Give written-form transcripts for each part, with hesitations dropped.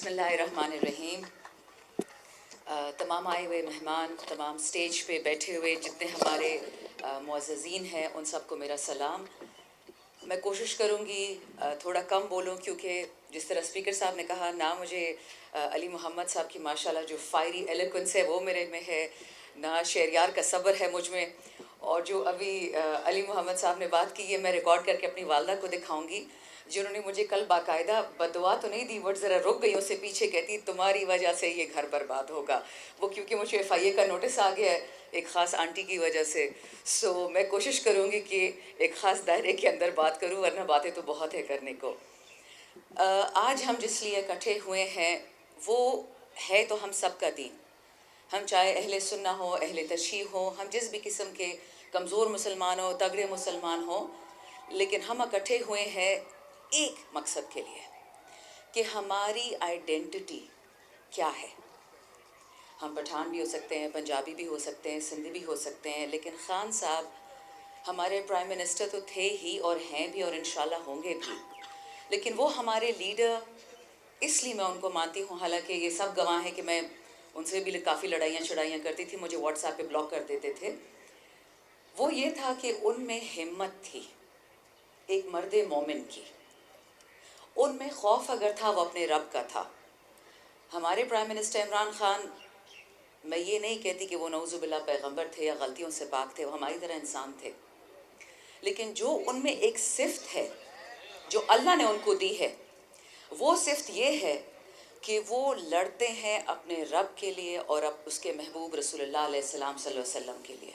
बिस्मिल्लाह रहमान रहीम। तमाम आए हुए मेहमान, तमाम स्टेज पे बैठे हुए जितने हमारे मुअज़्ज़ज़ीन हैं, उन सबको मेरा सलाम। मैं कोशिश करूँगी थोड़ा कम बोलूँ, क्योंकि जिस तरह स्पीकर साहब ने कहा ना, मुझे अली मोहम्मद साहब की माशाल्लाह जो फायरी एलोक्वेंस है वो मेरे में है, ना शहरयार का सब्र है मुझ में। और जो अभी अली मोहम्मद साहब ने बात की, ये मैं रिकॉर्ड करके अपनी वालदा को दिखाऊंगी, जिन्होंने मुझे कल बाकायदा बदुआ तो नहीं दी, बट ज़रा रुक गई उससे पीछे, कहती तुम्हारी वजह से ये घर बर्बाद होगा। वो क्योंकि मुझे FIA का नोटिस आ गया है एक ख़ास आंटी की वजह से। सो मैं कोशिश करूँगी कि एक ख़ास दायरे के अंदर बात करूँ, वरना बातें तो बहुत है करने को। आज हम जिस लिए इकट्ठे हुए हैं वो है तो हम सब का दीन। हम चाहे अहले सुन्ना हो, अहले तशय्युह हो, हम जिस भी किस्म के कमज़ोर मुसलमान हो, तगड़े मुसलमान हो, लेकिन हम इकट्ठे हुए हैं एक मकसद के लिए कि हमारी आइडेंटिटी क्या है। हम पठान भी हो सकते हैं, पंजाबी भी हो सकते हैं, सिंधी भी हो सकते हैं, लेकिन खान साहब हमारे प्राइम मिनिस्टर तो थे ही और हैं भी और इंशाल्लाह होंगे भी, लेकिन वो हमारे लीडर इसलिए मैं उनको मानती हूँ। हालांकि ये सब गवाह हैं कि मैं उनसे भी काफ़ी लड़ाइयाँ छड़ाइयाँ करती थी, मुझे व्हाट्सएप पे ब्लॉक कर देते थे। वो ये था कि उनमें हिम्मत थी एक मर्द मोमिन की, उनमें खौफ अगर था वो अपने रब का था। हमारे प्राइम मिनिस्टर इमरान खान, मैं ये नहीं कहती कि वो नऊज़ुबिल्लाह पैगंबर थे या गलतियों से पाक थे, वो हमारी तरह इंसान थे, लेकिन जो उनमें एक सिफ्त है जो अल्लाह ने उनको दी है, वो सिफ्त ये है कि वो लड़ते हैं अपने रब के लिए और अब उसके महबूब रसूलुल्लाह सल्लल्लाहु अलैहि वसल्लम के लिए।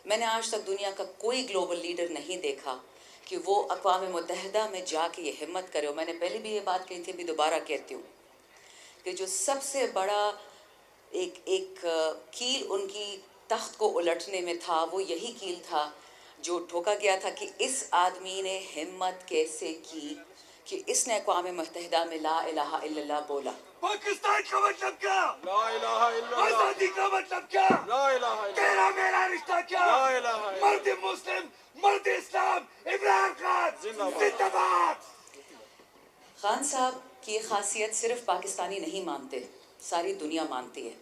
मैंने आज तक दुनिया का कोई ग्लोबल लीडर नहीं देखा कि वो अक़वाम मुत्तहिदा में जाके ये हिम्मत करे। और मैंने पहले भी ये बात कही थी, अभी दोबारा कहती हूँ कि जो सबसे बड़ा एक कील उनकी तख्त को उलटने में था, वो यही कील था जो ठोका गया था कि इस आदमी ने हिम्मत कैसे की कि इसने अक़वाम मुत्तहिदा में ला इलाहा इल्लल्लाह बोला। पाकिस्तान का मतलब क्या? ला इलाहा इल्लल्लाह। आजादी का मतलब क्या? ला इलाहा इल्लल्लाह। तेरा मेरा रिश्ता क्या? ला इलाहा इल्लल्लाह। मर्द मुस्लिम, मर्द इस्लाम, इमरान खान जिंदाबाद। खान साहब की खासियत सिर्फ पाकिस्तानी नहीं मानते, सारी दुनिया मानती है।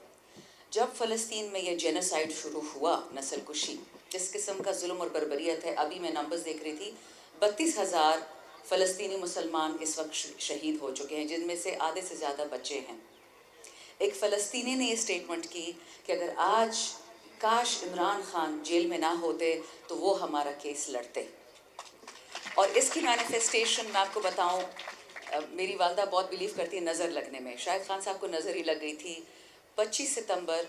जब फ़लस्तीन में ये जेनोसाइड शुरू हुआ, नस्ल कुशी, जिस किस्म का जुल्म और बर्बरियत है, अभी मैं नंबर्स देख रही थी, 32,000 फ़लस्तीनी मुसलमान इस वक्त शहीद हो चुके हैं, जिनमें से आधे से ज़्यादा बच्चे हैं। एक फ़लस्तीनी ने ये स्टेटमेंट की कि अगर आज काश इमरान खान जेल में ना होते तो वो हमारा केस लड़ते। और इसकी मैनिफेस्टेशन मैं आपको बताऊं, मेरी वालदा बहुत बिलीव करती है नज़र लगने में, शायद खान साहब को नज़र ही लग गई थी 25 सितंबर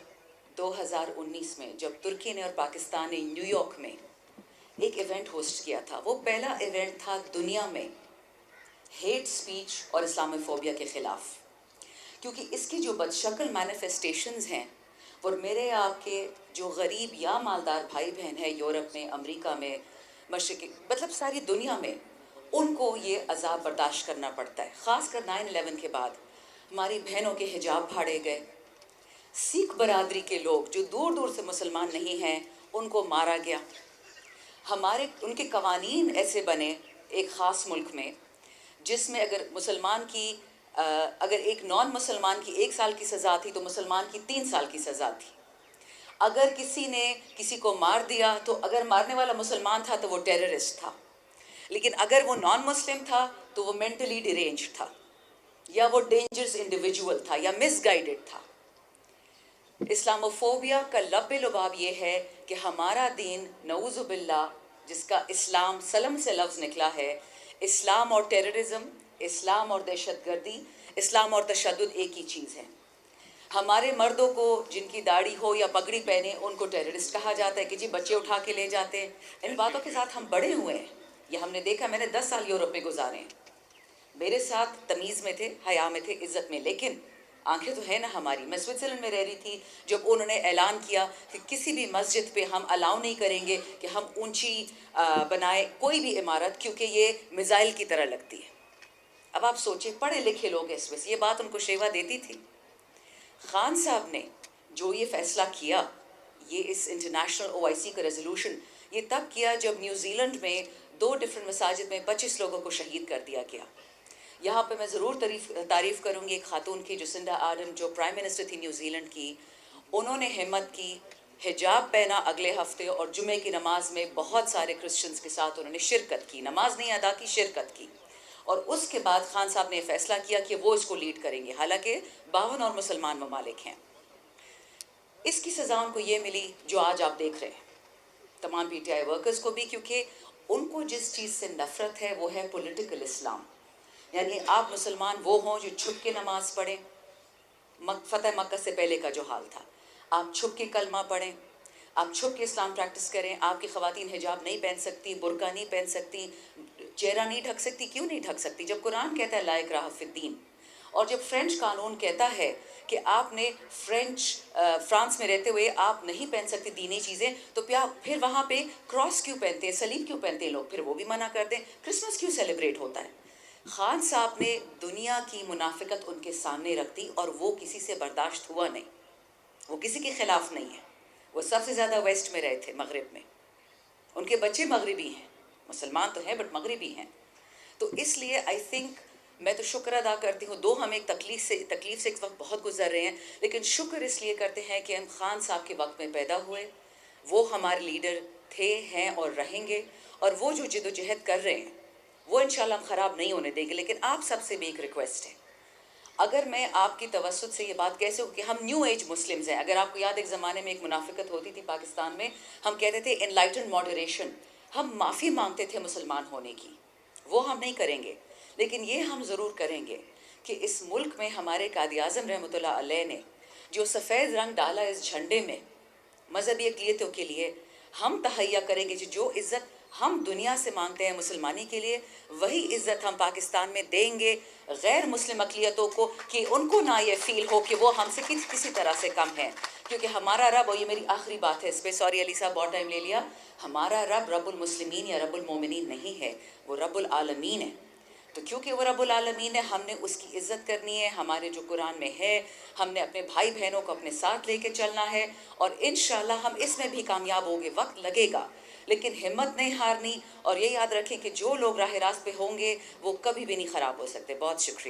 2019 में, जब तुर्की ने और पाकिस्तान ने न्यूयॉर्क में एक इवेंट होस्ट किया था। वो पहला इवेंट था दुनिया में हेट स्पीच और इस्लामोफोबिया के ख़िलाफ़, क्योंकि इसकी जो बदशक्ल मैनिफेस्टेशंस हैं वो मेरे आपके जो गरीब या मालदार भाई बहन हैं यूरोप में, अमेरिका में, मशरिक़ी, मतलब सारी दुनिया में, उनको ये अज़ाब बर्दाश्त करना पड़ता है। ख़ासकर 9/11 के बाद हमारी बहनों के हिजाब फाड़े गए, सिख बरादरी के लोग जो दूर दूर से मुसलमान नहीं हैं उनको मारा गया। हमारे उनके कवानीन ऐसे बने एक ख़ास मुल्क में जिसमें अगर मुसलमान की अगर एक नॉन मुसलमान की 1 साल की सज़ा थी तो मुसलमान की 3 साल की सज़ा थी। अगर किसी ने किसी को मार दिया तो अगर मारने वाला मुसलमान था तो वो टेररिस्ट था, लेकिन अगर वो नॉन मुस्लिम था तो वो मेंटली डिरेंज था, या वो डेंजरस इंडिविजुअल था, या मिसगाइडेड था। इस्लामोफोबिया का लब्बे लुबाब ये है कि हमारा दीन नऊज़ुबिल्लाह, जिसका इस्लाम सलम से लफ्ज़ निकला है, इस्लाम और टेररिज्म, इस्लाम और दहशतगर्दी, इस्लाम और तशद्दुद एक ही चीज़ है। हमारे मर्दों को जिनकी दाढ़ी हो या पगड़ी पहने उनको टेररिस्ट कहा जाता है कि जी बच्चे उठा के ले जाते हैं। इन बातों के साथ हम बड़े हुए हैं, ये हमने देखा। मैंने 10 साल यूरोप में गुजारे हैं, मेरे साथ तमीज़ में थे, हया में थे, इज़्ज़त में, लेकिन आंखें तो है ना हमारी। मैं स्विट्ज़रलैंड में रह रही थी जब उन्होंने ऐलान किया कि किसी भी मस्जिद पे हम अलाउ नहीं करेंगे कि हम ऊंची बनाए कोई भी इमारत, क्योंकि ये मिज़ाइल की तरह लगती है। अब आप सोचिए, पढ़े लिखे लोग हैं, इसमें ये बात उनको शेवा देती थी। खान साहब ने जो ये फ़ैसला किया, ये इस इंटरनेशनल OIC का रेजोल्यूशन, ये तब किया जब न्यूजीलैंड में 2 डिफरेंट मसाजिद में 25 लोगों को शहीद कर दिया गया। یہاں پہ میں ضرور تعریف کروں گی ایک خاتون کی، جسنڈا آرڈن، جو پرائم منسٹر تھی نیوزی لینڈ کی. انہوں نے ہمت کی، حجاب پہنا اگلے ہفتے، اور جمعے کی نماز میں بہت سارے کرسچنز کے ساتھ انہوں نے شرکت کی، نماز نہیں ادا کی، شرکت کی. اور اس کے بعد خان صاحب نے فیصلہ کیا کہ وہ اس کو لیڈ کریں گے، حالانکہ 52 اور مسلمان ممالک ہیں. اس کی سزا ان کو یہ ملی جو آج آپ دیکھ رہے ہیں، تمام پی ٹی آئی ورکرز کو بھی، کیونکہ ان کو جس چیز سے نفرت ہے وہ ہے پولیٹیکل اسلام. یعنی آپ مسلمان وہ ہوں جو چھپ کے نماز پڑھیں، فتح مکہ سے پہلے کا جو حال تھا، آپ چھپ کے کلمہ پڑھیں، آپ چھپ کے اسلام پریکٹس کریں. آپ کی خواتین حجاب نہیں پہن سکتی، برقع نہیں پہن سکتی، چہرہ نہیں ڈھک سکتی. کیوں نہیں ڈھک سکتی؟ جب قرآن کہتا ہے لا اکراہ فی الدین، اور جب فرینچ قانون کہتا ہے کہ آپ نے فرانس میں رہتے ہوئے آپ نہیں پہن سکتے دینی چیزیں، تو پھر وہاں پہ کراس کیوں پہنتے ہیں، صلیب کیوں پہنتے ہیں لوگ؟ پھر وہ بھی منع کرتے ہیں. کرسمس کیوں سیلیبریٹ ہوتا ہے؟ خان صاحب نے دنیا کی منافقت ان کے سامنے رکھ دی، اور وہ کسی سے برداشت ہوا نہیں. وہ کسی کے خلاف نہیں ہے. وہ سب سے زیادہ ویسٹ میں رہے تھے، مغرب میں. ان کے بچے مغربی ہیں، مسلمان تو ہیں بٹ مغربی ہیں. تو اس لیے آئی تھنک میں تو شکر ادا کرتی ہوں. ہم ایک تکلیف سے اس وقت بہت گزر رہے ہیں، لیکن شکر اس لیے کرتے ہیں کہ ہم خان صاحب کے وقت میں پیدا ہوئے. وہ ہمارے لیڈر تھے، ہیں اور رہیں گے. اور وہ جو جد و جہد کر رہے ہیں وہ انشاءاللہ ہم خراب نہیں ہونے دیں گے. لیکن آپ سب سے بھی ایک ریکویسٹ ہے، اگر میں آپ کی توسط سے یہ بات کہہ سکوں کہ ہم نیو ایج مسلمز ہیں. اگر آپ کو یاد، ایک زمانے میں ایک منافقت ہوتی تھی پاکستان میں، ہم کہتے تھے انلائٹن ماڈریشن. ہم معافی مانگتے تھے مسلمان ہونے کی، وہ ہم نہیں کریں گے. لیکن یہ ہم ضرور کریں گے کہ اس ملک میں ہمارے قائد اعظم رحمۃ اللہ علیہ نے جو سفید رنگ ڈالا اس جھنڈے میں مذہبی اقلیتوں کے لیے، ہم تہیا کریں گے جو عزت ہم دنیا سے مانگتے ہیں مسلمانی کے لیے، وہی عزت ہم پاکستان میں دیں گے غیر مسلم اقلیتوں کو، کہ ان کو نہ یہ فیل ہو کہ وہ ہم سے کسی طرح سے کم ہیں. کیونکہ ہمارا رب، اور یہ میری آخری بات ہے اس پہ، سوری علی صاحب بہت ٹائم لے لیا، ہمارا رب رب المسلمین یا رب المومنین نہیں ہے، وہ رب العالمین ہے. تو کیونکہ وہ رب العالمین ہے، ہم نے اس کی عزت کرنی ہے. ہمارے جو قرآن میں ہے، ہم نے اپنے بھائی بہنوں کو اپنے ساتھ لے کے چلنا ہے، اور انشاءاللہ ہم اس میں بھی کامیاب ہوں گے. وقت لگے گا لیکن ہمت نہیں ہارنی. اور یہ یاد رکھیں کہ جو لوگ راہ راست پہ ہوں گے وہ کبھی بھی نہیں خراب ہو سکتے. بہت شکریہ.